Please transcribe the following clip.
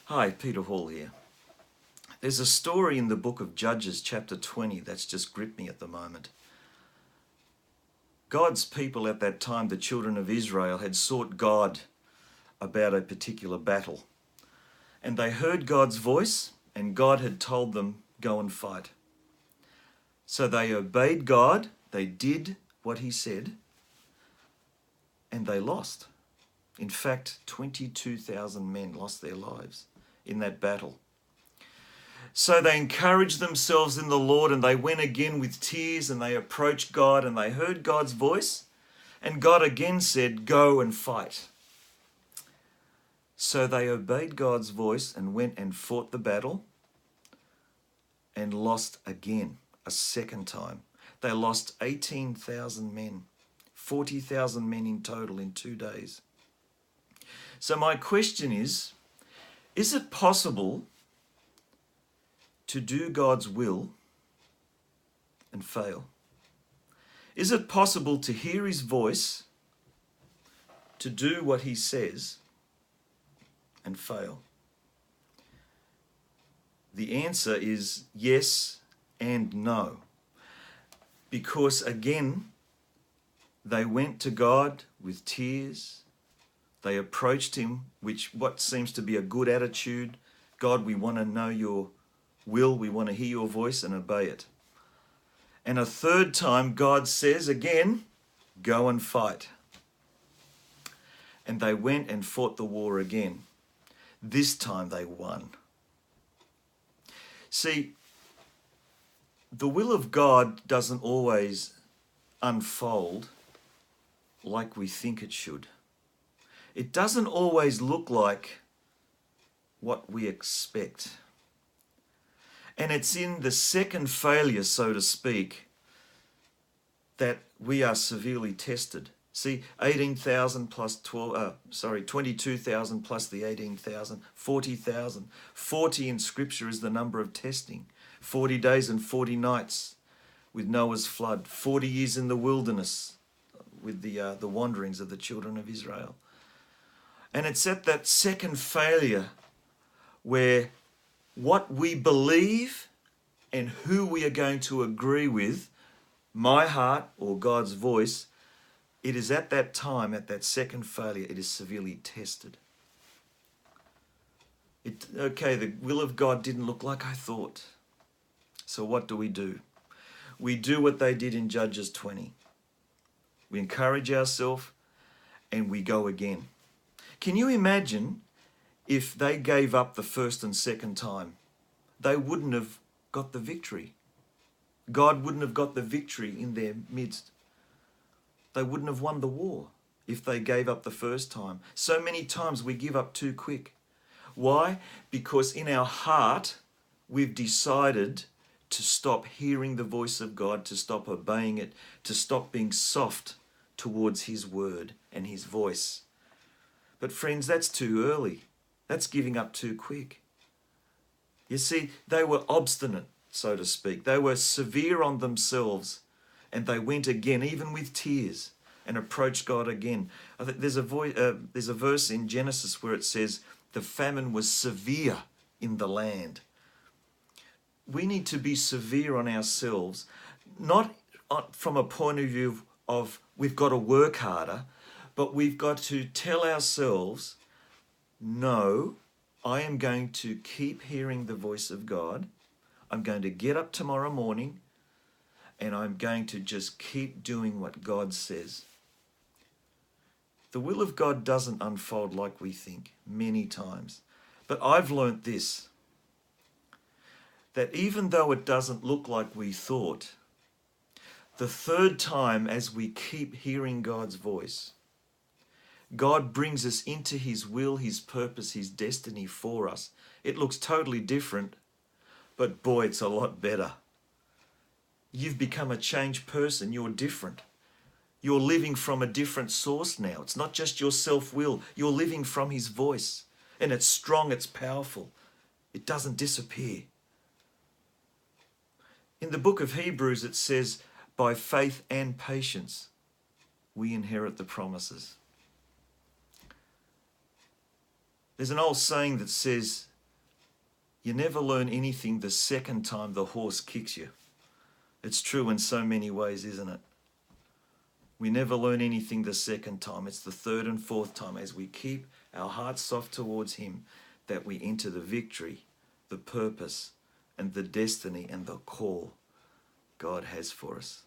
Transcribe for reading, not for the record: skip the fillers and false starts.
Hi, Peter Hall here. There's a story in the book of Judges, chapter 20, that's just gripped me at the moment. God's people at that time, the children of Israel, had sought God about a particular battle. And they heard God's voice, and God had told them, go and fight. So they obeyed God, they did what he said, and they lost. In fact, 22,000 men lost their lives in that battle. So they encouraged themselves in the Lord, and they went again with tears, and they approached God, and they heard God's voice, and God again said, go and fight. So they obeyed God's voice and went and fought the battle and lost again, a second time. They lost 18,000 men, 40,000 men in total in 2 days. So my question is it possible to do God's will and fail? Is it possible to hear his voice, to do what he says, and fail? The answer is yes and no. Because again, they went to God with tears. They approached him with what seems to be a good attitude. God, we want to know your will, we want to hear your voice and obey it. And a third time, God says again, go and fight. And they went and fought the war again. This time they won. See, the will of God doesn't always unfold like we think it should. It doesn't always look like what we expect. And it's in the second failure, so to speak, that we are severely tested. See, 18,000 plus 22,000 plus the 18,000, 40,000. 40 in Scripture is the number of testing. 40 days and 40 nights with Noah's flood. 40 years in the wilderness with the wanderings of the children of Israel. And it's at that second failure where what we believe and who we are going to agree with, my heart or God's voice, it is at that time, at that second failure, it is severely tested. The will of God didn't look like I thought. So what do? We do what they did in Judges 20. We encourage ourselves and we go again. Can you imagine if they gave up the first and second time? They wouldn't have got the victory. God wouldn't have got the victory in their midst. They wouldn't have won the war if they gave up the first time. So many times we give up too quick. Why? Because in our heart, we've decided to stop hearing the voice of God, to stop obeying it, to stop being soft towards his word and his voice. But friends, that's too early. That's giving up too quick. You see, they were obstinate, so to speak. They were severe on themselves, and they went again, even with tears, and approached God again. I think there's a verse in Genesis where it says, the famine was severe in the land. We need to be severe on ourselves, not from a point of view of we've got to work harder, but we've got to tell ourselves, no, I am going to keep hearing the voice of God. I'm going to get up tomorrow morning and I'm going to just keep doing what God says. The will of God doesn't unfold like we think many times. But I've learnt this, that even though it doesn't look like we thought, the third time as we keep hearing God's voice, God brings us into his will, his purpose, his destiny for us. It looks totally different, but boy, it's a lot better. You've become a changed person. You're different. You're living from a different source now. It's not just your self-will. You're living from his voice. And it's strong, it's powerful. It doesn't disappear. In the book of Hebrews, it says, by faith and patience, we inherit the promises. There's an old saying that says, You never learn anything the second time the horse kicks you. It's true in so many ways, isn't it? We never learn anything the second time. It's the third and fourth time as we keep our hearts soft towards him that we enter the victory, the purpose, and the destiny and the call God has for us.